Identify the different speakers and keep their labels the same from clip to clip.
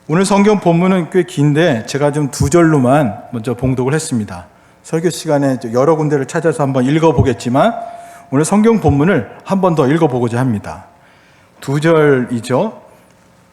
Speaker 1: 오늘 성경 본문은 꽤 긴데 제가 좀 두 절로만 먼저 봉독을 했습니다. 설교 시간에 여러 군데를 찾아서 한번 읽어보겠지만 오늘 성경 본문을 한 번 더 읽어보고자 합니다. 두 절이죠.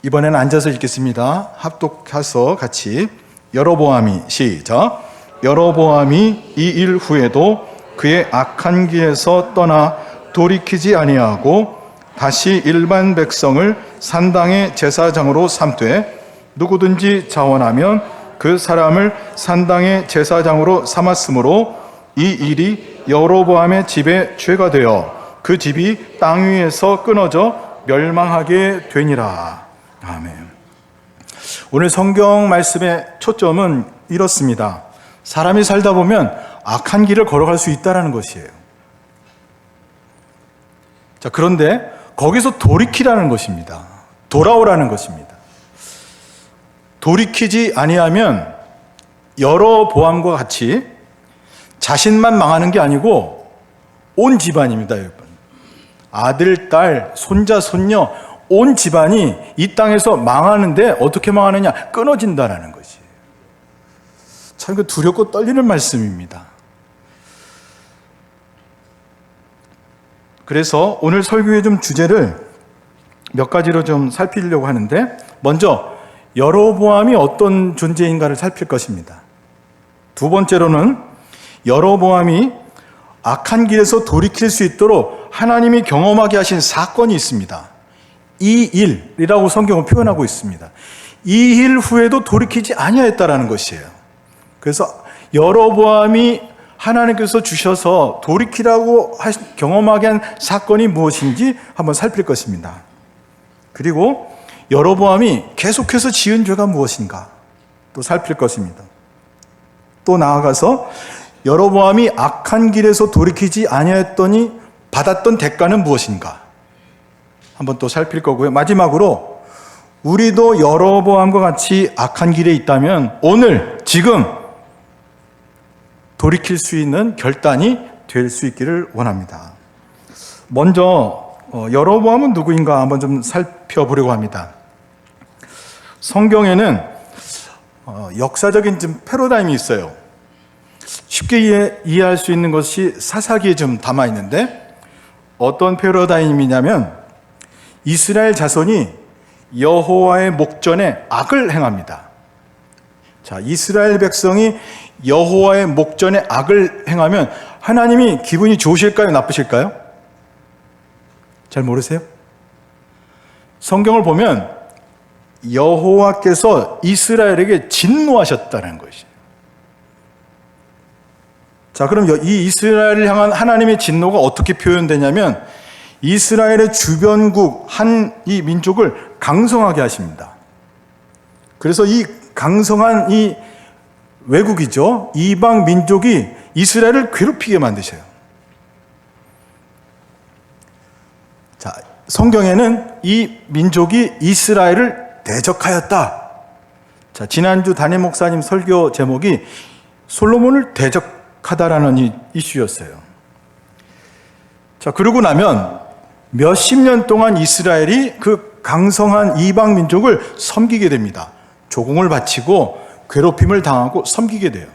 Speaker 1: 이번에는 앉아서 읽겠습니다. 합독해서 같이. 여로보암이, 시작. 여로보암이 이 일 후에도 그의 악한 길에서 떠나 돌이키지 아니하고 다시 일반 백성을 산당의 제사장으로 삼되 누구든지 자원하면 그 사람을 산당의 제사장으로 삼았으므로 이 일이 여로보암의 집에 죄가 되어 그 집이 땅 위에서 끊어져 멸망하게 되니라. 아멘. 오늘 성경 말씀의 초점은 이렇습니다. 사람이 살다 보면 악한 길을 걸어갈 수 있다는 것이에요. 자, 그런데 거기서 돌이키라는 것입니다. 돌아오라는 것입니다. 돌이키지 아니하면 여로보암과 같이 자신만 망하는 게 아니고 온 집안입니다, 여러분. 아들, 딸, 손자, 손녀, 온 집안이 이 땅에서 망하는데 어떻게 망하느냐? 끊어진다라는 것이. 참 두렵고 떨리는 말씀입니다. 그래서 오늘 설교의 좀 주제를 몇 가지로 좀 살피려고 하는데, 먼저 여로보암이 어떤 존재인가를 살필 것입니다. 두 번째로는 여로보암이 악한 길에서 돌이킬 수 있도록 하나님이 경험하게 하신 사건이 있습니다. 이 일이라고 성경은 표현하고 있습니다. 이 일 후에도 돌이키지 아니하였다라는 것이에요. 그래서 여로보암이 하나님께서 주셔서 돌이키라고 경험하게 한 사건이 무엇인지 한번 살필 것입니다. 그리고 여로보암이 계속해서 지은 죄가 무엇인가 또 살필 것입니다. 또 나아가서 여로보암이 악한 길에서 돌이키지 아니하였더니 받았던 대가는 무엇인가 한번 또 살필 거고요. 마지막으로 우리도 여로보암과 같이 악한 길에 있다면 오늘 지금 돌이킬 수 있는 결단이 될 수 있기를 원합니다. 먼저 여로보암은 누구인가 한번 좀 살펴보려고 합니다. 성경에는 역사적인 좀 패러다임이 있어요. 쉽게 이해할 수 있는 것이 사사기에 좀 담아 있는데, 어떤 패러다임이냐면 이스라엘 자손이 여호와의 목전에 악을 행합니다. 자, 이스라엘 백성이 여호와의 목전에 악을 행하면 하나님이 기분이 좋으실까요? 나쁘실까요? 잘 모르세요? 성경을 보면 여호와께서 이스라엘에게 진노하셨다는 것이에요. 자, 그럼 이 이스라엘을 향한 하나님의 진노가 어떻게 표현되냐면 이스라엘의 주변국 이 민족을 강성하게 하십니다. 그래서 이 강성한 이 외국이죠. 이방 민족이 이스라엘을 괴롭히게 만드셔요. 자, 성경에는 이 민족이 이스라엘을 대적하였다. 자, 지난주 담임 목사님 설교 제목이 솔로몬을 대적하다라는 이 이슈였어요. 자, 그러고 나면 몇십 년 동안 이스라엘이 그 강성한 이방 민족을 섬기게 됩니다. 조공을 바치고 괴롭힘을 당하고 섬기게 돼요.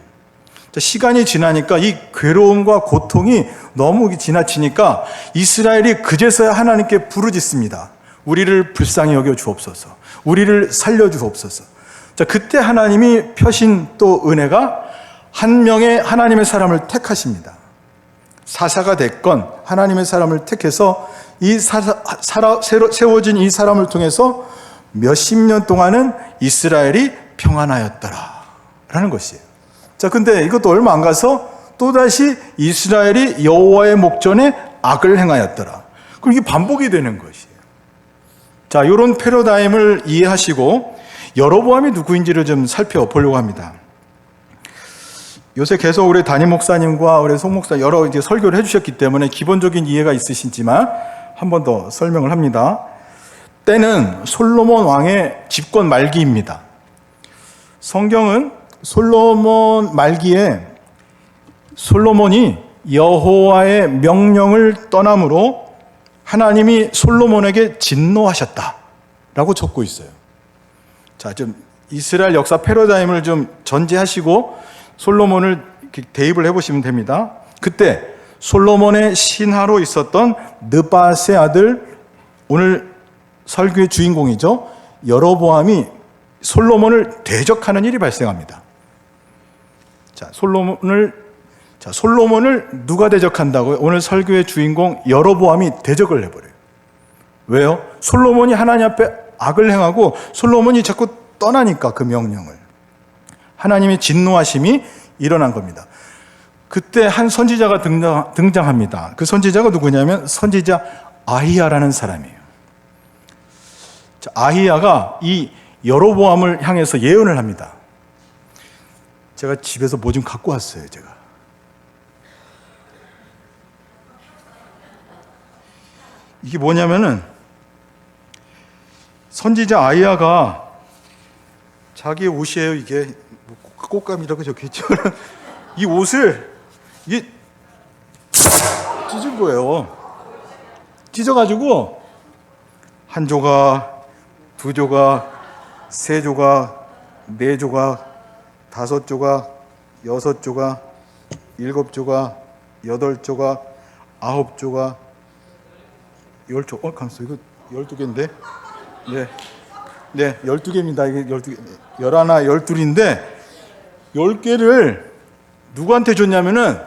Speaker 1: 자, 시간이 지나니까 이 괴로움과 고통이 너무 지나치니까 이스라엘이 그제서야 하나님께 부르짖습니다. 우리를 불쌍히 여겨 주옵소서. 우리를 살려 주옵소서. 자, 그때 하나님이 펴신 또 은혜가 한 명의 하나님의 사람을 택하십니다. 사사가 됐건 하나님의 사람을 택해서 새로 세워진 이 사람을 통해서 몇십 년 동안은 이스라엘이 평안하였더라 라는 것이에요. 자, 근데 이것도 얼마 안 가서 또다시 이스라엘이 여호와의 목전에 악을 행하였더라. 그럼 이게 반복이 되는 것이에요. 자, 이런 패러다임을 이해하시고 여로보암이 누구인지를 좀 살펴보려고 합니다. 요새 계속 우리 담임 목사님과 우리 송 목사 여러 이제 설교를 해주셨기 때문에 기본적인 이해가 있으시지만 한 번 더 설명을 합니다. 때는 솔로몬 왕의 집권 말기입니다. 성경은 솔로몬 말기에 솔로몬이 여호와의 명령을 떠남으로 하나님이 솔로몬에게 진노하셨다라고 적고 있어요. 자, 좀 이스라엘 역사 패러다임을 좀 전제하시고 솔로몬을 이렇게 대입을 해보시면 됩니다. 그때 솔로몬의 신하로 있었던 느밧의 아들, 오늘 설교의 주인공이죠, 여로보암이 솔로몬을 대적하는 일이 발생합니다. 솔로몬을 누가 대적한다고요? 오늘 설교의 주인공 여로보암이 대적을 해버려요. 왜요? 솔로몬이 하나님 앞에 악을 행하고 솔로몬이 자꾸 떠나니까 그 명령을. 하나님의 진노하심이 일어난 겁니다. 그때 한 선지자가 등장합니다. 그 선지자가 누구냐면 선지자 아히야라는 사람이에요. 아히야가 이 여로보암을 향해서 예언을 합니다. 제가 집에서 뭐 좀 갖고 왔어요, 제가. 이게 뭐냐면은 선지자 아히야가 자기의 옷이에요. 이게 꽃감이라고 적혀있죠. 이 옷을 이게 찢은 거예요. 찢어가지고 한 조각, 두 조각, 세 조각, 네 조각, 다섯 조각, 여섯 조각, 일곱 조각, 여덟 조각, 아홉 조각, 열 조각. 감사. 이거 12개인데. 네, 12개입니다. 이게 12개. 11, 12인데 10개를 누구한테 줬냐면은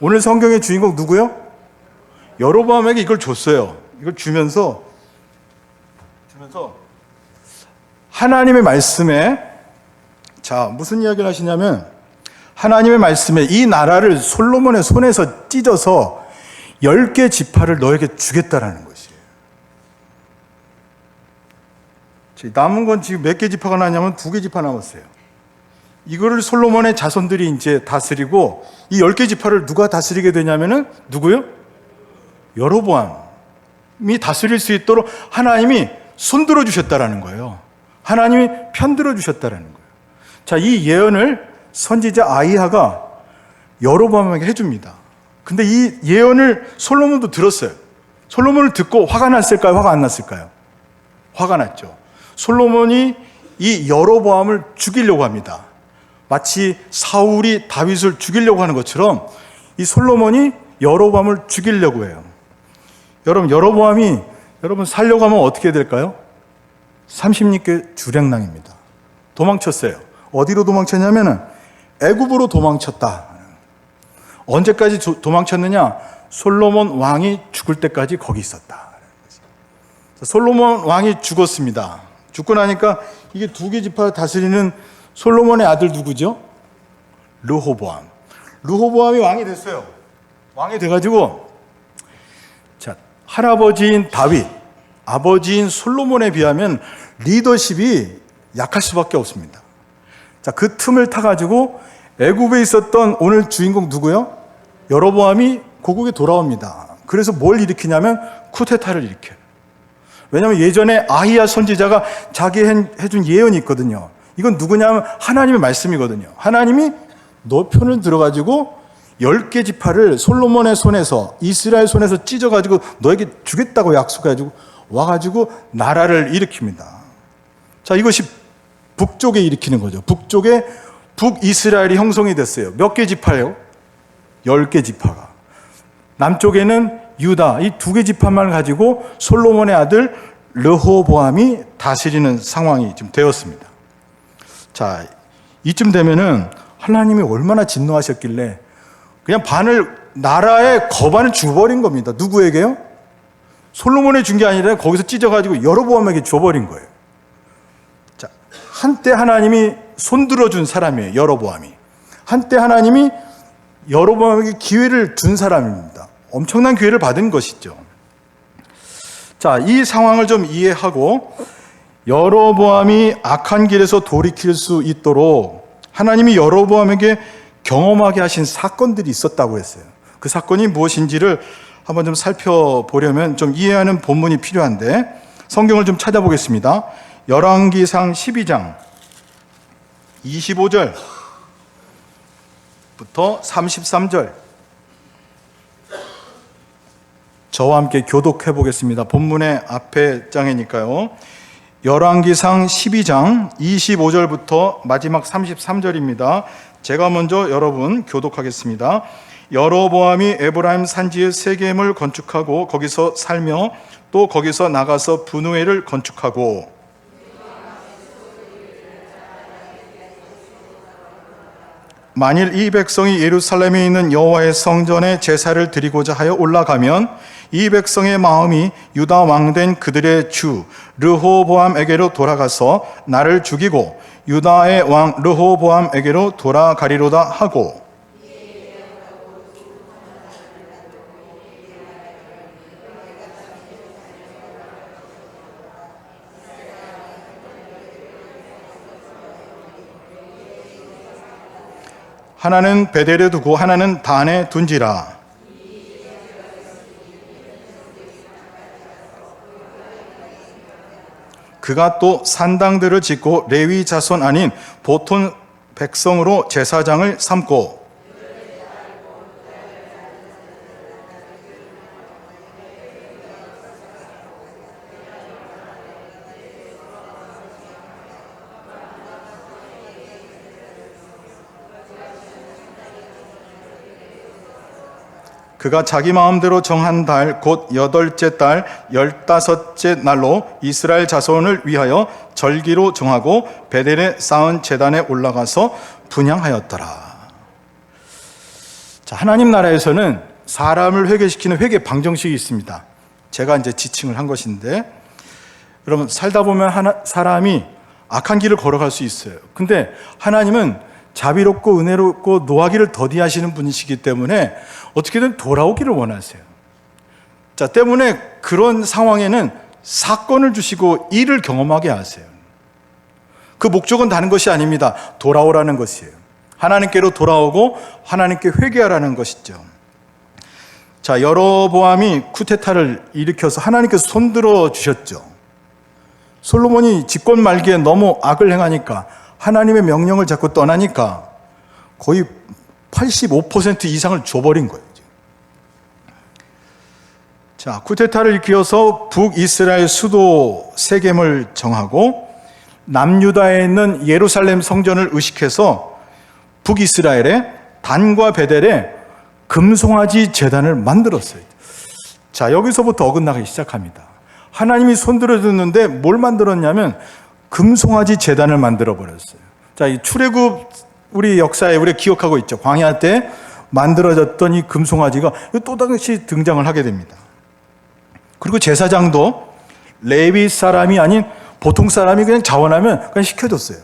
Speaker 1: 오늘 성경의 주인공 누구요? 여로보암에게 이걸 줬어요. 이걸 주면서 하나님의 말씀에, 자, 무슨 이야기를 하시냐면 하나님의 말씀에 이 나라를 솔로몬의 손에서 찢어서 10개 지파를 너에게 주겠다라는 것이에요. 남은 건 지금 몇 개 지파가 나냐면 2개 지파 남았어요. 이거를 솔로몬의 자손들이 이제 다스리고, 이 10개 지파를 누가 다스리게 되냐면은 누구요? 여로보암이 다스릴 수 있도록 하나님이 손들어 주셨다라는 거예요. 하나님이 편들어 주셨다라는 거예요. 자, 이 예언을 선지자 아히야가 여로보암에게 해줍니다. 근데 이 예언을 솔로몬도 들었어요. 솔로몬을 듣고 화가 났을까요? 화가 안 났을까요? 화가 났죠. 솔로몬이 이 여로보암을 죽이려고 합니다. 마치 사울이 다윗을 죽이려고 하는 것처럼 이 솔로몬이 여로보암을 죽이려고 해요. 여러분, 여로보암이 살려고 하면 어떻게 될까요? 30개 주량랑입니다. 도망쳤어요. 어디로 도망쳤냐면은 애굽으로 도망쳤다. 언제까지 도망쳤느냐? 솔로몬 왕이 죽을 때까지 거기 있었다. 솔로몬 왕이 죽었습니다. 죽고 나니까 이게 2개 지파 다스리는 솔로몬의 아들 누구죠? 르호보암. 르호보암이 왕이 됐어요. 왕이 돼가지고, 자, 할아버지인 다윗, 아버지인 솔로몬에 비하면 리더십이 약할 수밖에 없습니다. 자, 그 틈을 타가지고 애굽에 있었던 오늘 주인공 누구요? 여로보암이 고국에 돌아옵니다. 그래서 뭘 일으키냐면 쿠데타를 일으켜요. 왜냐하면 예전에 아히야 선지자가 자기 해준 예언이 있거든요. 이건 누구냐면 하나님의 말씀이거든요. 하나님이 너 편을 들어가지고 10개 지파를 솔로몬의 손에서, 이스라엘 손에서 찢어가지고 너에게 주겠다고 약속해가지고 와가지고 나라를 일으킵니다. 자, 이것이 북쪽에 일으키는 거죠. 북쪽에 북이스라엘이 형성이 됐어요. 몇 개 지파예요? 10개 지파가. 남쪽에는 유다, 이 2개 지파만 가지고 솔로몬의 아들 르호보암이 다스리는 상황이 좀 되었습니다. 자, 이쯤 되면은 하나님이 얼마나 진노하셨길래 그냥 나라의 거반을 줘버린 겁니다. 누구에게요? 솔로몬에 준 게 아니라 거기서 찢어가지고 여로보암에게 줘버린 거예요. 자, 한때 하나님이 손들어 준 사람이에요. 여로보암이. 한때 하나님이 여로보암에게 기회를 준 사람입니다. 엄청난 기회를 받은 것이죠. 자, 이 상황을 좀 이해하고 여로보암이 악한 길에서 돌이킬 수 있도록 하나님이 여로보암에게 경험하게 하신 사건들이 있었다고 했어요. 그 사건이 무엇인지를 한번 좀 살펴보려면 좀 이해하는 본문이 필요한데 성경을 좀 찾아보겠습니다. 열왕기상 12장 25절부터 33절 저와 함께 교독해 보겠습니다. 본문의 앞에 장이니까요. 열왕기상 12장 25절부터 마지막 33절입니다. 제가 먼저 여러분 교독하겠습니다. 여로보암이 에브라임 산지에 세겜을 건축하고 거기서 살며 또 거기서 나가서 브누엘을 건축하고 만일 이 백성이 예루살렘에 있는 여호와의 성전에 제사를 드리고자 하여 올라가면 이 백성의 마음이 유다 왕된 그들의 주 르호보암에게로 돌아가서 나를 죽이고 유다의 왕 르호보암에게로 돌아가리로다 하고 하나는 베델에 두고 하나는 단에 둔지라. 그가 또 산당들을 짓고 레위 자손 아닌 보통 백성으로 제사장을 삼고 그가 자기 마음대로 정한 달 곧 8째 달 15째 날로 이스라엘 자손을 위하여 절기로 정하고 베델에 쌓은 제단에 올라가서 분향하였더라. 자, 하나님 나라에서는 사람을 회개시키는 회개 방정식이 있습니다. 제가 이제 지칭을 한 것인데, 여러분 살다 보면 사람이 악한 길을 걸어갈 수 있어요. 근데 하나님은 자비롭고 은혜롭고 노하기를 더디하시는 분이시기 때문에 어떻게든 돌아오기를 원하세요. 자, 때문에 그런 상황에는 사건을 주시고 일을 경험하게 하세요. 그 목적은 다른 것이 아닙니다. 돌아오라는 것이에요. 하나님께로 돌아오고 하나님께 회개하라는 것이죠. 자, 여로보암이 쿠데타를 일으켜서 하나님께서 손들어 주셨죠. 솔로몬이 집권 말기에 너무 악을 행하니까 하나님의 명령을 자꾸 떠나니까 거의 85% 이상을 줘버린 거예요. 자, 쿠데타를 일으켜서 북이스라엘 수도 세겜을 정하고 남유다에 있는 예루살렘 성전을 의식해서 북이스라엘에 단과 베델에 금송아지 제단을 만들었어요. 자, 여기서부터 어긋나기 시작합니다. 하나님이 손들어 줬는데 뭘 만들었냐면 금송아지 제단을 만들어 버렸어요. 자, 이 출애굽 우리 역사에 우리가 기억하고 있죠. 광야 때 만들어졌던 이 금송아지가 또다시 등장을 하게 됩니다. 그리고 제사장도 레위 사람이 아닌 보통 사람이 그냥 자원하면 그냥 시켜줬어요.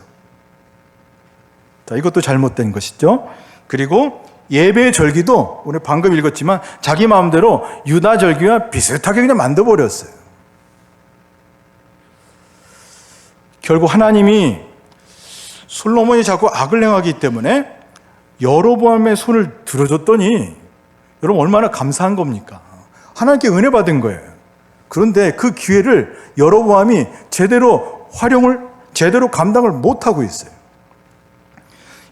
Speaker 1: 자, 이것도 잘못된 것이죠. 그리고 예배 절기도 오늘 방금 읽었지만 자기 마음대로 유다 절기와 비슷하게 그냥 만들어버렸어요. 결국 하나님이 솔로몬이 자꾸 악을 행하기 때문에 여로보암의 손을 들어줬더니 여러분 얼마나 감사한 겁니까? 하나님께 은혜 받은 거예요. 그런데 그 기회를 여로보암이 제대로 감당을 못하고 있어요.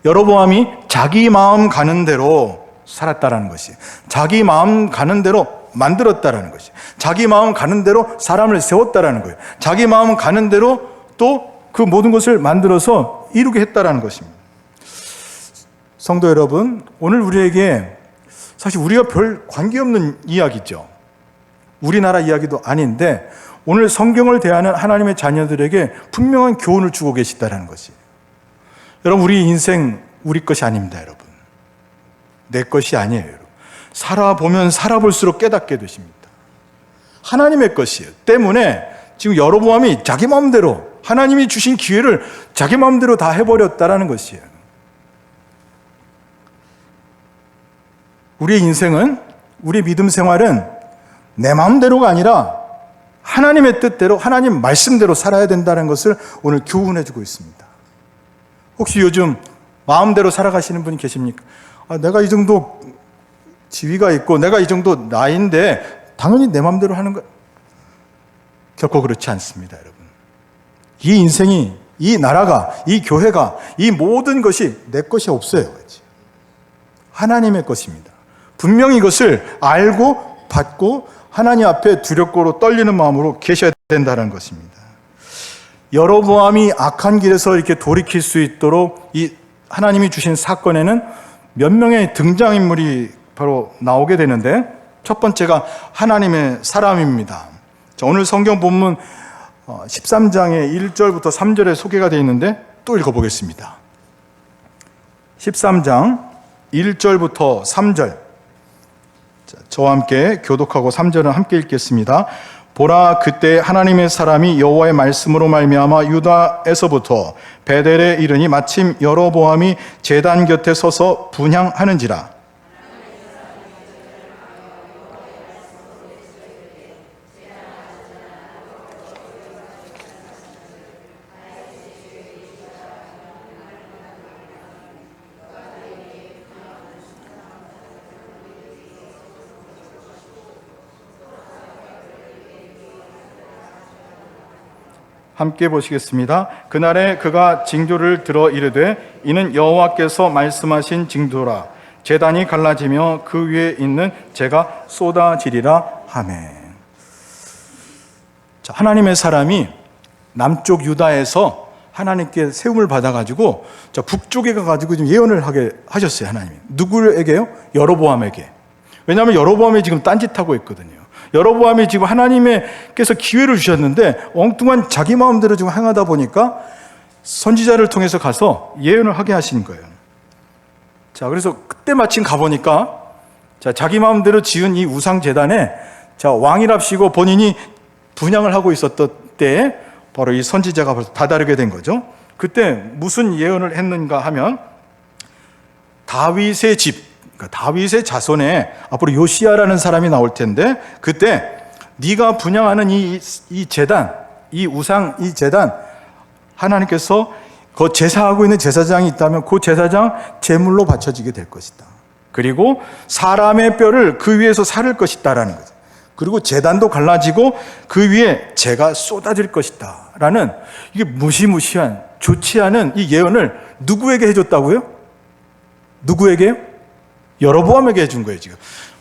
Speaker 1: 여로보암이 자기 마음 가는 대로 살았다라는 것이, 자기 마음 가는 대로 만들었다라는 것이, 자기 마음 가는 대로 사람을 세웠다라는 거예요. 자기 마음 가는 대로 또 그 모든 것을 만들어서 이루게 했다라는 것입니다. 성도 여러분, 오늘 우리에게 사실 우리가 별 관계없는 이야기죠. 우리나라 이야기도 아닌데 오늘 성경을 대하는 하나님의 자녀들에게 분명한 교훈을 주고 계시다는 것이, 여러분 우리 인생 우리 것이 아닙니다. 여러분 내 것이 아니에요. 여러분. 살아보면 살아볼수록 깨닫게 되십니다. 하나님의 것이에요. 때문에 지금 여로보암이 자기 마음대로 하나님이 주신 기회를 자기 마음대로 다 해버렸다라는 것이에요. 우리의 인생은, 우리 믿음 생활은 내 마음대로가 아니라 하나님의 뜻대로, 하나님 말씀대로 살아야 된다는 것을 오늘 교훈해주고 있습니다. 혹시 요즘 마음대로 살아가시는 분이 계십니까? 내가 이 정도 지위가 있고 내가 이 정도 나이인데 당연히 내 마음대로 하는 거, 결코 그렇지 않습니다. 여러분, 이 인생이, 이 나라가, 이 교회가, 이 모든 것이 내 것이 없어요. 하나님의 것입니다. 분명히 이것을 알고 받고 하나님 앞에 두렵고 떨리는 마음으로 계셔야 된다는 것입니다. 여로보암이 악한 길에서 이렇게 돌이킬 수 있도록 이 하나님이 주신 사건에는 몇 명의 등장인물이 바로 나오게 되는데, 첫 번째가 하나님의 사람입니다. 자, 오늘 성경 본문 13장의 1절부터 3절에 소개가 되어 있는데 또 읽어보겠습니다. 13장 1절부터 3절, 저와 함께 교독하고 3절은 함께 읽겠습니다. 보라, 그때 하나님의 사람이 여호와의 말씀으로 말미암아 유다에서부터 베델에 이르니 마침 여로보암이 제단 곁에 서서 분향하는지라. 함께 보시겠습니다. 그날에 그가 징조를 들어 이르되 이는 여호와께서 말씀하신 징조라. 제단이 갈라지며 그 위에 있는 재가 쏟아지리라 하매. 자, 하나님의 사람이 남쪽 유다에서 하나님께 세움을 받아가지고 북쪽에 가가지고 좀 예언을 하게 하셨어요. 하나님이. 누구에게요? 여로보암에게. 왜냐하면 여로보암이 지금 딴짓하고 있거든요. 여로보암이 지금 하나님께서 기회를 주셨는데 엉뚱한 자기 마음대로 지금 행하다 보니까 선지자를 통해서 가서 예언을 하게 하신 거예요. 자, 그래서 그때 마침 가보니까 자기 마음대로 지은 이 우상 제단에 왕이랍시고 본인이 분향을 하고 있었던 때에 바로 이 선지자가 벌써 다다르게 된 거죠. 그때 무슨 예언을 했는가 하면 다윗의 집, 그러니까 다윗의 자손에 앞으로 요시야라는 사람이 나올 텐데 그때 네가 분향하는 이 제단, 이 우상, 이 제단 하나님께서 그 제사하고 있는 제사장이 있다면 그 제사장 제물로 바쳐지게 될 것이다. 그리고 사람의 뼈를 그 위에서 사를 것이다라는 거죠. 그리고 제단도 갈라지고 그 위에 재가 쏟아질 것이다 라는 이게 무시무시한 좋지 않은 이 예언을 누구에게 해줬다고요? 누구에게요? 여로보암에게 해준 거예요. 지금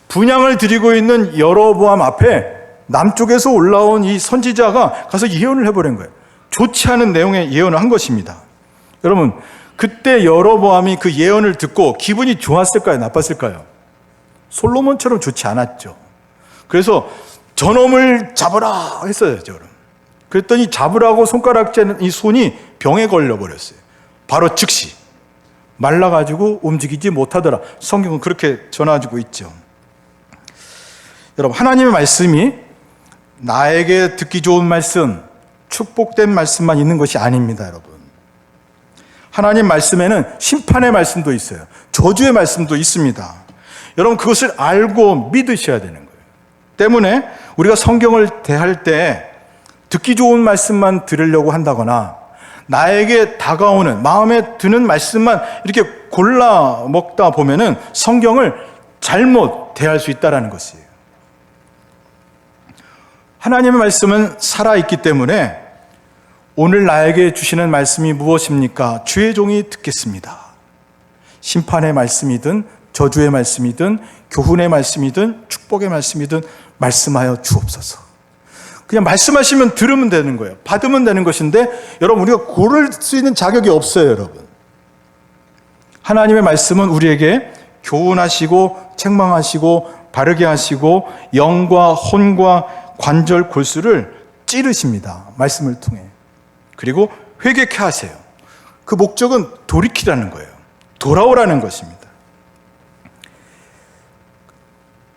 Speaker 1: 분향을 드리고 있는 여로보암 앞에 남쪽에서 올라온 이 선지자가 가서 예언을 해버린 거예요. 좋지 않은 내용의 예언을 한 것입니다. 여러분, 그때 여로보암이 그 예언을 듣고 기분이 좋았을까요? 나빴을까요? 솔로몬처럼 좋지 않았죠. 그래서 저놈을 잡으라 했어야죠. 그랬더니 잡으라고 손가락 재는 이 손이 병에 걸려버렸어요. 바로 즉시 말라가지고 움직이지 못하더라. 성경은 그렇게 전해주고 있죠. 여러분, 하나님의 말씀이 나에게 듣기 좋은 말씀, 축복된 말씀만 있는 것이 아닙니다. 여러분, 하나님 말씀에는 심판의 말씀도 있어요. 저주의 말씀도 있습니다. 여러분, 그것을 알고 믿으셔야 되는 거예요. 때문에 우리가 성경을 대할 때 듣기 좋은 말씀만 들으려고 한다거나 나에게 다가오는 마음에 드는 말씀만 이렇게 골라 먹다 보면은 성경을 잘못 대할 수 있다는 것이에요. 하나님의 말씀은 살아있기 때문에 오늘 나에게 주시는 말씀이 무엇입니까? 주의 종이 듣겠습니다. 심판의 말씀이든 저주의 말씀이든 교훈의 말씀이든 축복의 말씀이든 말씀하여 주옵소서. 그냥 말씀하시면 들으면 되는 거예요. 받으면 되는 것인데 여러분, 우리가 고를 수 있는 자격이 없어요. 여러분, 하나님의 말씀은 우리에게 교훈하시고 책망하시고 바르게 하시고 영과 혼과 관절 골수를 찌르십니다. 말씀을 통해. 그리고 회개케 하세요. 그 목적은 돌이키라는 거예요. 돌아오라는 것입니다.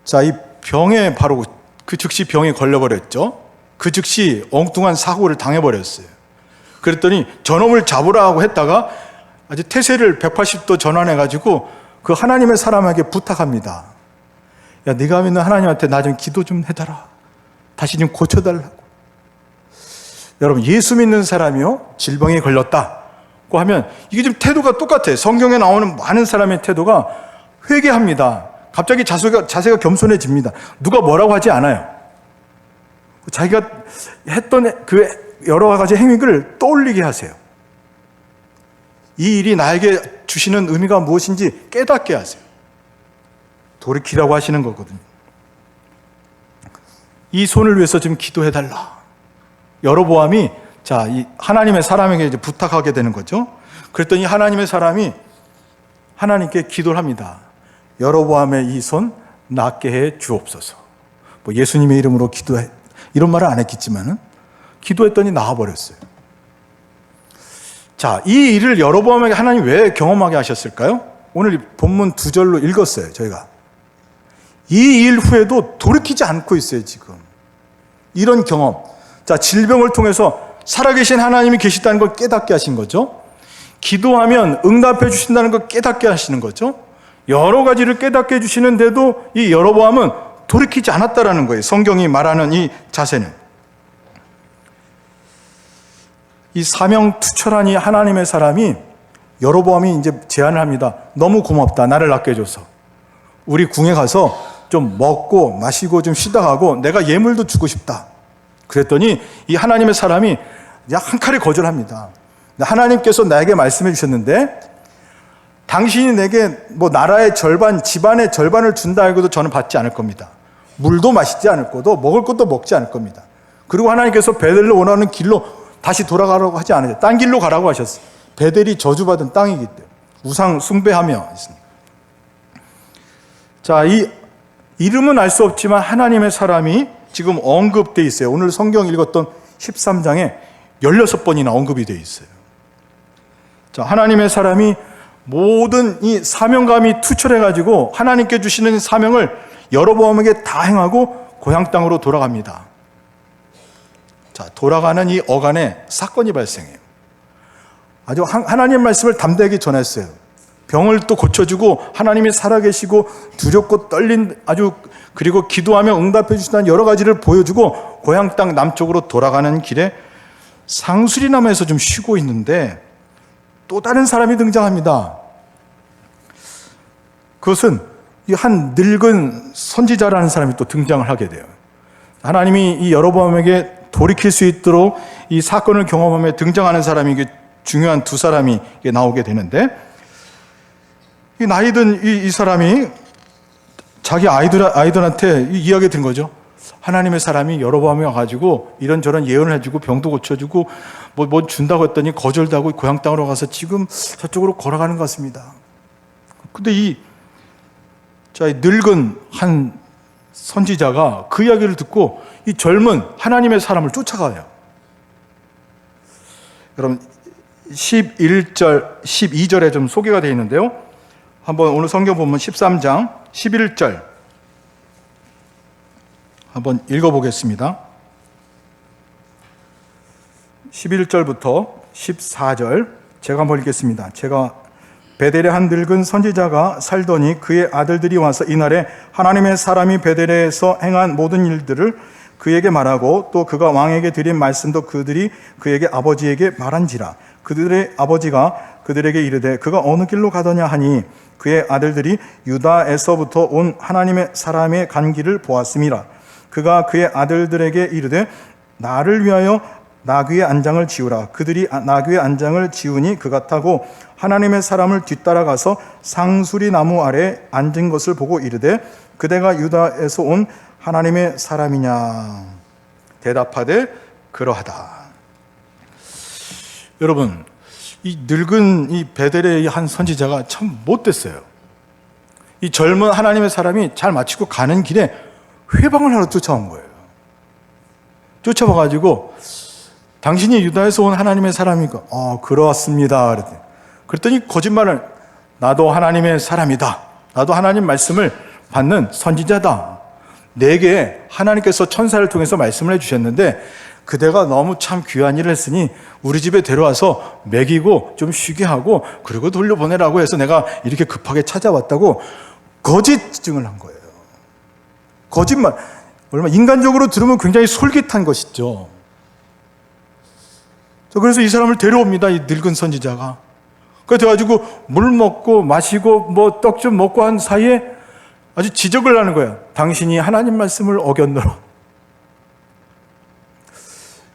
Speaker 1: 자, 이 병에 바로 그 즉시 병에 걸려버렸죠. 그 즉시 엉뚱한 사고를 당해버렸어요. 그랬더니 저놈을 잡으라고 했다가 아주 태세를 180도 전환해가지고 그 하나님의 사람에게 부탁합니다. 야, 네가 믿는 하나님한테 나 좀 기도 좀 해달라. 다시 좀 고쳐달라고. 여러분, 예수 믿는 사람이요, 질병에 걸렸다고 하면 이게 좀 태도가 똑같아요. 성경에 나오는 많은 사람의 태도가 회개합니다. 갑자기 자세가 겸손해집니다. 누가 뭐라고 하지 않아요. 자기가 했던 그 여러 가지 행위를 떠올리게 하세요. 이 일이 나에게 주시는 의미가 무엇인지 깨닫게 하세요. 돌이키라고 하시는 거거든요. 이 손을 위해서 좀 기도해달라. 여로보암이 자, 이 하나님의 사람에게 이제 부탁하게 되는 거죠. 그랬더니 하나님의 사람이 하나님께 기도를 합니다. 여로보암의 이 손 낫게 해 주옵소서. 뭐 예수님의 이름으로 기도해, 이런 말은 안 했겠지만은 기도했더니 나아버렸어요. 자, 이 일을 여로보암에게 하나님 왜 경험하게 하셨을까요? 오늘 본문 2절로 읽었어요, 저희가. 이 일 후에도 돌이키지 않고 있어요, 지금. 이런 경험. 자, 질병을 통해서 살아계신 하나님이 계시다는 걸 깨닫게 하신 거죠. 기도하면 응답해 주신다는 걸 깨닫게 하시는 거죠. 여러 가지를 깨닫게 해주시는데도 이 여로보암은 돌이키지 않았다라는 거예요. 성경이 말하는 이 자세는. 이 사명투철한 이 하나님의 사람이 여로보암이 이제 제안을 합니다. 너무 고맙다. 나를 낫게 해줘서. 우리 궁에 가서 좀 먹고 마시고 좀 쉬다 가고 내가 예물도 주고 싶다. 그랬더니 이 하나님의 사람이 한 칼에 거절합니다. 하나님께서 나에게 말씀해 주셨는데 당신이 내게 뭐 나라의 절반, 집안의 절반을 준다 해도 저는 받지 않을 겁니다. 물도 마시지 않을 거고 먹을 것도 먹지 않을 겁니다. 그리고 하나님께서 베델로 원하는 길로 다시 돌아가라고 하지 않으셨어요. 딴 길로 가라고 하셨어요. 베델이 저주받은 땅이기 때문에 우상 숭배하며 있습니다. 자, 이 이름은 알 수 없지만 하나님의 사람이 지금 언급되어 있어요. 오늘 성경 읽었던 13장에 16번이나 언급이 되어 있어요. 자, 하나님의 사람이 모든 이 사명감이 투철해가지고 하나님께 주시는 사명을 여로보암에게 다 행하고 고향 땅으로 돌아갑니다. 자, 돌아가는 이 어간에 사건이 발생해요. 아주 하나님 말씀을 담대하게 전했어요. 병을 또 고쳐주고 하나님이 살아계시고 두렵고 떨린 아주 그리고 기도하며 응답해 주신다는 여러 가지를 보여주고 고향 땅 남쪽으로 돌아가는 길에 상수리나무에서 좀 쉬고 있는데 또 다른 사람이 등장합니다. 그것은 한 늙은 선지자라는 사람이 또 등장을 하게 돼요. 하나님이 이 여로보암에게 돌이킬 수 있도록 이 사건을 경험하며 등장하는 사람이 중요한 두 사람이 나오게 되는데 이 나이든 이 사람이 자기 아이들한테 이야기 드린 거죠. 하나님의 사람이 여로보암에 와가지고 이런저런 예언을 해주고 병도 고쳐주고 뭐 준다고 했더니 거절도 하고 고향 땅으로 가서 지금 저쪽으로 걸어가는 것 같습니다. 근데 이 늙은 한 선지자가 그 이야기를 듣고 이 젊은 하나님의 사람을 쫓아가요. 여러분 11절, 12절에 좀 소개가 되어 있는데요. 한번 오늘 성경 보면 13장 11절 한번 읽어보겠습니다. 11절부터 14절 제가 한번 읽겠습니다. 제가 베델에 한 늙은 선지자가 살더니 그의 아들들이 와서 이날에 하나님의 사람이 베델에서 행한 모든 일들을 그에게 말하고 또 그가 왕에게 드린 말씀도 그들이 그에게 아버지에게 말한지라. 그들의 아버지가 그들에게 이르되 그가 어느 길로 가더냐 하니 그의 아들들이 유다에서부터 온 하나님의 사람의 간 길을 보았음이라. 그가 그의 아들들에게 이르되 나를 위하여 나귀의 안장을 지우라. 그들이 나귀의 안장을 지우니 그가 타고 하나님의 사람을 뒤따라가서 상수리 나무 아래 앉은 것을 보고 이르되 그대가 유다에서 온 하나님의 사람이냐. 대답하되 그러하다. 여러분, 이 늙은 이 베델의 한 선지자가 참 못됐어요. 이 젊은 하나님의 사람이 잘 마치고 가는 길에 회방을 하러 쫓아온 거예요. 쫓아와가지고 당신이 유다에서 온 하나님의 사람이니까 그렇습니다. 그랬더니 거짓말을 나도 하나님의 사람이다. 나도 하나님 말씀을 받는 선지자다. 내게 하나님께서 천사를 통해서 말씀을 해주셨는데 그대가 너무 참 귀한 일을 했으니 우리 집에 데려와서 먹이고 좀 쉬게 하고 그리고 돌려보내라고 해서 내가 이렇게 급하게 찾아왔다고 거짓증을 한 거예요. 거짓말. 얼마나 인간적으로 들으면 굉장히 솔깃한 것이죠. 그래서 이 사람을 데려옵니다. 이 늙은 선지자가. 그래가지고 물 먹고 마시고 뭐 떡 좀 먹고 한 사이에 아주 지적을 하는 거예요. 당신이 하나님 말씀을 어겼노라.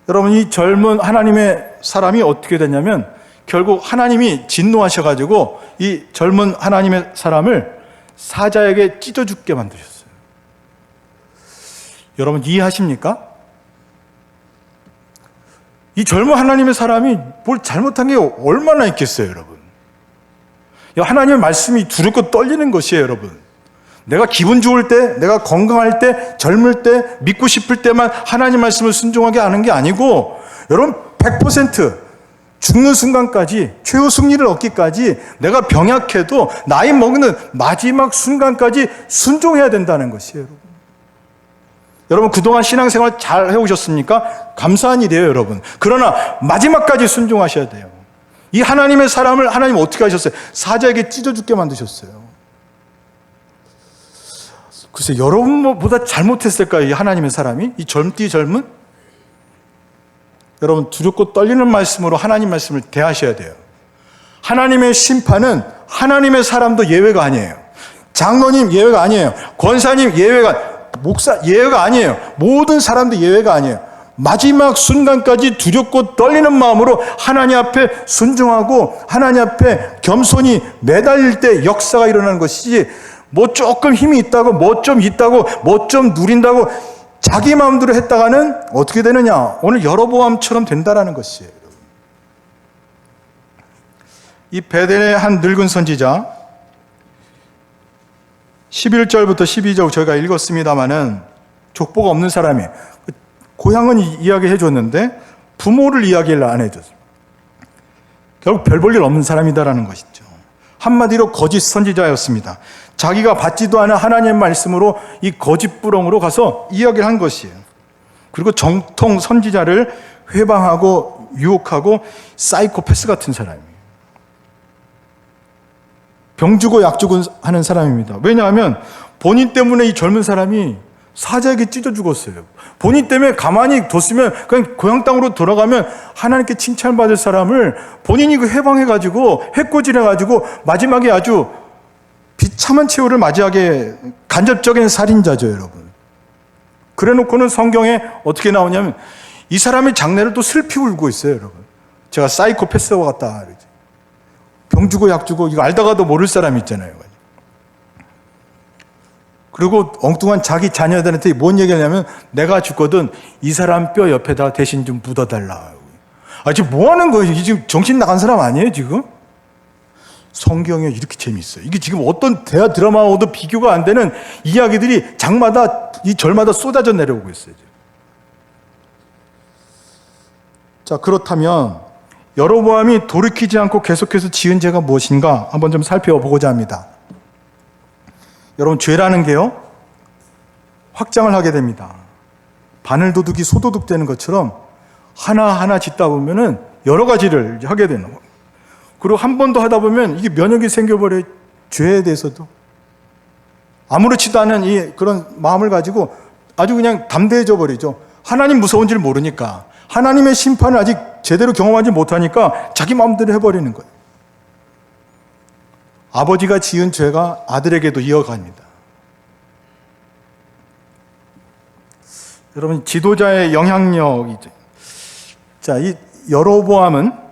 Speaker 1: 여러분, 이 젊은 하나님의 사람이 어떻게 됐냐면 결국 하나님이 진노하셔가지고 이 젊은 하나님의 사람을 사자에게 찢어 죽게 만드셨어요. 여러분 이해하십니까? 이 젊은 하나님의 사람이 뭘 잘못한 게 얼마나 있겠어요, 여러분. 하나님의 말씀이 두렵고 떨리는 것이에요, 여러분. 내가 기분 좋을 때, 내가 건강할 때, 젊을 때, 믿고 싶을 때만 하나님 말씀을 순종하게 하는 게 아니고, 여러분 100% 죽는 순간까지, 최후 승리를 얻기까지 내가 병약해도 나이 먹는 마지막 순간까지 순종해야 된다는 것이에요, 여러분. 여러분 그동안 신앙생활 잘 해오셨습니까? 감사한 일이에요, 여러분. 그러나 마지막까지 순종하셔야 돼요. 이 하나님의 사람을 하나님 어떻게 하셨어요? 사자에게 찢어 죽게 만드셨어요. 글쎄, 여러분보다 잘못했을까요? 이 하나님의 사람이? 이 젊은? 여러분, 두렵고 떨리는 말씀으로 하나님 말씀을 대하셔야 돼요. 하나님의 심판은 하나님의 사람도 예외가 아니에요. 장로님 예외가 아니에요. 권사님 목사 예외가 아니에요. 모든 사람도 예외가 아니에요. 마지막 순간까지 두렵고 떨리는 마음으로 하나님 앞에 순종하고 하나님 앞에 겸손히 매달릴 때 역사가 일어나는 것이지, 뭐 조금 힘이 있다고, 뭐 좀 있다고, 뭐 좀 누린다고 자기 마음대로 했다가는 어떻게 되느냐? 오늘 여로보암처럼 된다라는 것이에요. 이 베델의 한 늙은 선지자 11절부터 12절 저희가 읽었습니다마는 족보가 없는 사람이 고향은 이야기해 줬는데 부모를 이야기를 안 해줬어요. 결국 별 볼 일 없는 사람이다라는 것이죠. 한마디로 거짓 선지자였습니다. 자기가 받지도 않은 하나님의 말씀으로 이 거짓부렁으로 가서 이야기를 한 것이에요. 그리고 정통 선지자를 회방하고 유혹하고 사이코패스 같은 사람이에요. 병 주고 약 주고 하는 사람입니다. 왜냐하면 본인 때문에 이 젊은 사람이 사자에게 찢어 죽었어요. 본인 때문에 가만히 뒀으면 그냥 고향 땅으로 돌아가면 하나님께 칭찬받을 사람을 본인이 그 해방해가지고 해코지해가지고 마지막에 아주 비참한 최후를 맞이하게 간접적인 살인자죠, 여러분. 그래놓고는 성경에 어떻게 나오냐면 이 사람의 장래를 또 슬피 울고 있어요, 여러분. 제가 사이코패스와 같다 그러지. 병 주고 약 주고 이거 알다가도 모를 사람 있잖아요. 그리고 엉뚱한 자기 자녀들한테 뭔 얘기하냐면 내가 죽거든 이 사람 뼈 옆에다 대신 좀 묻어달라. 지금 뭐 하는 거예요? 지금 정신 나간 사람 아니에요, 지금? 성경에 이렇게 재미있어요. 이게 지금 어떤 대화 드라마와도 비교가 안 되는 이야기들이 장마다, 이 절마다 쏟아져 내려오고 있어요. 자, 그렇다면 여로보암이 돌이키지 않고 계속해서 지은 죄가 무엇인가 한번 좀 살펴보고자 합니다. 여러분, 죄라는 게요, 확장을 하게 됩니다. 바늘도둑이 소도둑 되는 것처럼 하나하나 짓다 보면은 여러 가지를 하게 되는 거예요. 그리고 한 번 더 하다 보면 이게 면역이 생겨버려요. 죄에 대해서도. 아무렇지도 않은 그런 마음을 가지고 아주 그냥 담대해져 버리죠. 하나님 무서운 줄 모르니까. 하나님의 심판을 아직 제대로 경험하지 못하니까 자기 마음대로 해버리는 거예요. 아버지가 지은 죄가 아들에게도 이어갑니다. 여러분, 지도자의 영향력이죠. 자, 이 여로보암은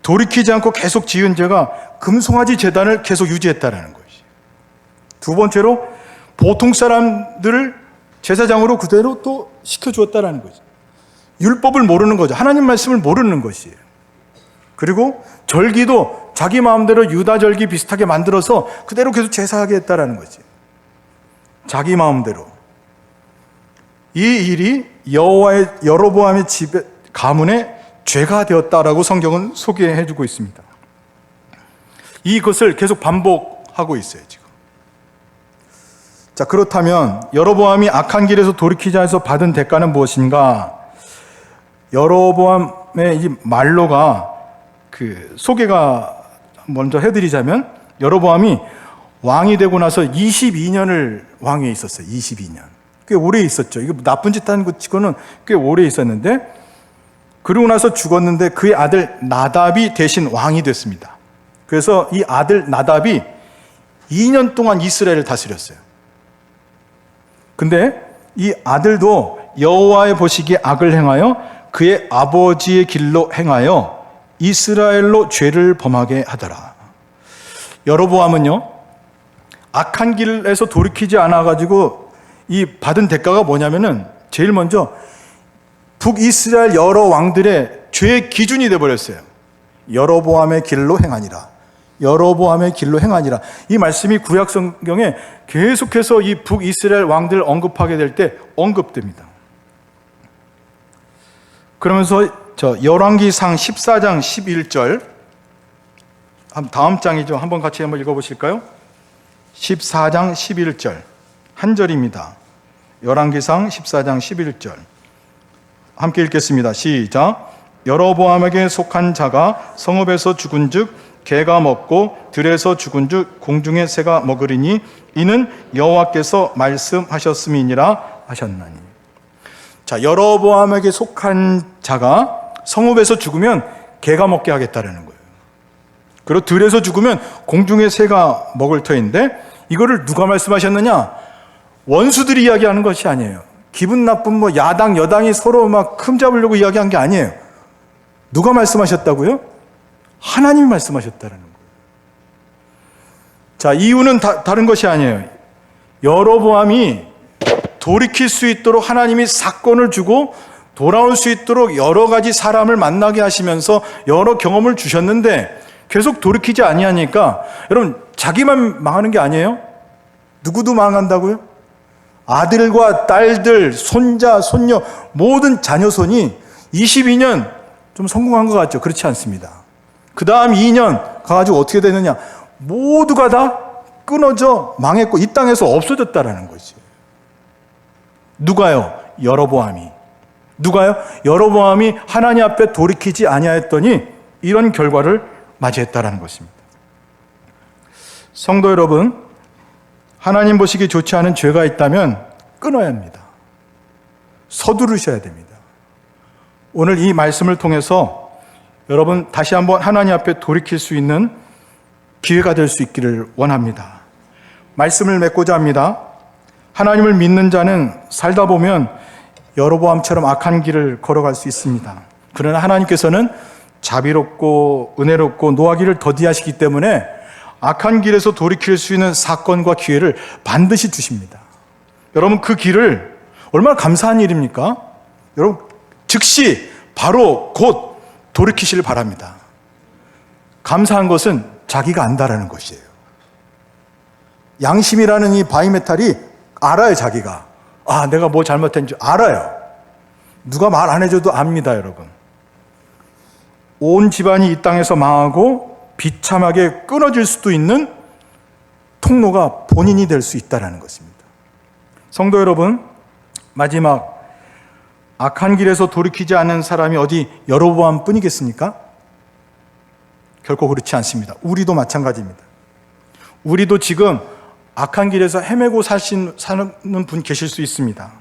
Speaker 1: 돌이키지 않고 계속 지은 죄가 금송아지 제단을 계속 유지했다라는 것이죠. 두 번째로 보통 사람들을 제사장으로 그대로 또 시켜주었다라는 거죠. 율법을 모르는 거죠. 하나님 말씀을 모르는 것이에요. 그리고 절기도 자기 마음대로 유다절기 비슷하게 만들어서 그대로 계속 제사하게 했다라는 거지. 자기 마음대로. 이 일이 여로보암의 집에 가문에 죄가 되었다라고 성경은 소개해주고 있습니다. 이것을 계속 반복하고 있어요, 지금. 자, 그렇다면 여로보암이 악한 길에서 돌이키지 않아서 받은 대가는 무엇인가? 여로보암의 이 말로가 소개가 먼저 해드리자면, 여로보암이 왕이 되고 나서 22년을 왕위에 있었어요. 22년. 꽤 오래 있었죠. 이거 나쁜 짓 하는 것 치고는 꽤 오래 있었는데, 그러고 나서 죽었는데 그의 아들 나답이 대신 왕이 됐습니다. 그래서 이 아들 나답이 2년 동안 이스라엘을 다스렸어요. 근데 이 아들도 여호와의 보시기에 악을 행하여 그의 아버지의 길로 행하여 이스라엘로 죄를 범하게 하더라. 여로보암은요, 악한 길에서 돌이키지 않아가지고 이 받은 대가가 뭐냐면은 제일 먼저 북이스라엘 여러 왕들의 죄의 기준이 되어버렸어요. 여로보암의 길로 행하니라. 여로보암의 길로 행하니라. 이 말씀이 구약 성경에 계속해서 이 북이스라엘 왕들 언급하게 될 때 언급됩니다. 그러면서 열왕기상 14장 11절, 다음 장이죠. 한번 같이 한번 읽어보실까요? 14장 11절 한 절입니다. 열왕기상 14장 11절 함께 읽겠습니다. 시작. 여로보암에게 속한 자가 성읍에서 죽은즉 개가 먹고 들에서 죽은즉 공중의 새가 먹으리니 이는 여호와께서 말씀하셨음이니라 하셨나니. 자, 여로보암에게 속한 자가 성읍에서 죽으면 개가 먹게 하겠다라는 거예요. 그리고 들에서 죽으면 공중의 새가 먹을 터인데, 이거를 누가 말씀하셨느냐? 원수들이 이야기하는 것이 아니에요. 기분 나쁜 야당 여당이 서로 막 흠잡으려고 이야기한 게 아니에요. 누가 말씀하셨다고요? 하나님이 말씀하셨다는 거예요. 자, 이유는 다른 것이 아니에요. 여로보암이 돌이킬 수 있도록 하나님이 사건을 주고 돌아올 수 있도록 여러 가지 사람을 만나게 하시면서 여러 경험을 주셨는데 계속 돌이키지 아니하니까, 여러분, 자기만 망하는 게 아니에요? 누구도 망한다고요? 아들과 딸들, 손자, 손녀, 모든 자녀손이 22년 좀 성공한 것 같죠? 그렇지 않습니다. 그 다음 2년 가가지고 어떻게 되느냐? 모두가 다 끊어져 망했고 이 땅에서 없어졌다라는 거지. 누가요? 여로보암이. 누가요? 여로보암이 하나님 앞에 돌이키지 아니하였더니 이런 결과를 맞이했다라는 것입니다. 성도 여러분, 하나님 보시기 좋지 않은 죄가 있다면 끊어야 합니다. 서두르셔야 됩니다. 오늘 이 말씀을 통해서 여러분 다시 한번 하나님 앞에 돌이킬 수 있는 기회가 될 수 있기를 원합니다. 말씀을 맺고자 합니다. 하나님을 믿는 자는 살다 보면 여로보암처럼 악한 길을 걸어갈 수 있습니다. 그러나 하나님께서는 자비롭고 은혜롭고 노하기를 더디하시기 때문에 악한 길에서 돌이킬 수 있는 사건과 기회를 반드시 주십니다. 여러분, 그 길을 얼마나 감사한 일입니까? 여러분, 즉시 바로 곧 돌이키시길 바랍니다. 감사한 것은 자기가 안다라는 것이에요. 양심이라는 이 바이메탈이 알아요. 자기가 내가 뭐 잘못했는지 알아요. 누가 말 안 해줘도 압니다. 여러분, 온 집안이 이 땅에서 망하고 비참하게 끊어질 수도 있는 통로가 본인이 될 수 있다는 것입니다. 성도 여러분, 마지막, 악한 길에서 돌이키지 않는 사람이 어디 여로보암 뿐이겠습니까? 결코 그렇지 않습니다. 우리도 마찬가지입니다. 우리도 지금 악한 길에서 헤매고 사는 분 계실 수 있습니다.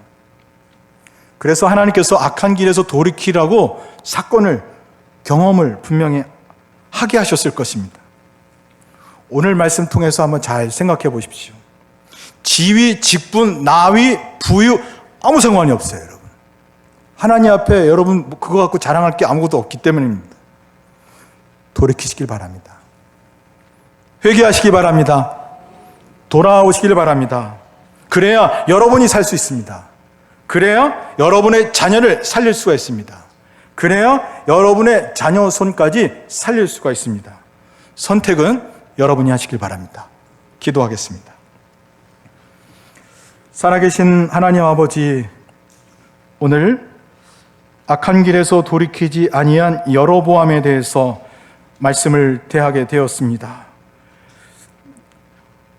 Speaker 1: 그래서 하나님께서 악한 길에서 돌이키라고 사건을, 경험을 분명히 하게 하셨을 것입니다. 오늘 말씀 통해서 한번 잘 생각해 보십시오. 지위, 직분, 나위, 부유 아무 상관이 없어요. 여러분, 하나님 앞에 여러분 그거 갖고 자랑할 게 아무것도 없기 때문입니다. 돌이키시길 바랍니다. 회개하시기 바랍니다. 돌아오시길 바랍니다. 그래야 여러분이 살 수 있습니다. 그래야 여러분의 자녀를 살릴 수가 있습니다. 그래야 여러분의 자녀 손까지 살릴 수가 있습니다. 선택은 여러분이 하시길 바랍니다. 기도하겠습니다. 살아계신 하나님 아버지, 오늘 악한 길에서 돌이키지 아니한 여로보암에 대해서 말씀을 대하게 되었습니다.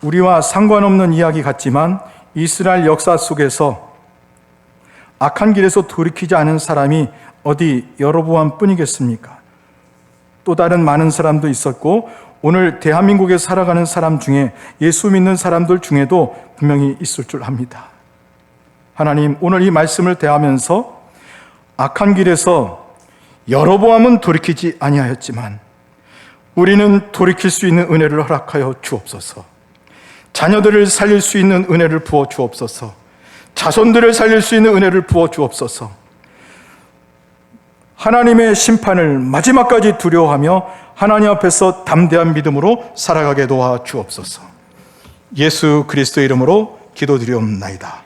Speaker 1: 우리와 상관없는 이야기 같지만 이스라엘 역사 속에서 악한 길에서 돌이키지 않은 사람이 어디 여로보암 뿐이겠습니까? 또 다른 많은 사람도 있었고 오늘 대한민국에 살아가는 사람 중에 예수 믿는 사람들 중에도 분명히 있을 줄 압니다. 하나님, 오늘 이 말씀을 대하면서 악한 길에서 여로보암은 돌이키지 아니하였지만 우리는 돌이킬 수 있는 은혜를 허락하여 주옵소서. 자녀들을 살릴 수 있는 은혜를 부어 주옵소서. 자손들을 살릴 수 있는 은혜를 부어 주옵소서. 하나님의 심판을 마지막까지 두려워하며 하나님 앞에서 담대한 믿음으로 살아가게 도와 주옵소서. 예수 그리스도의 이름으로 기도드리옵나이다.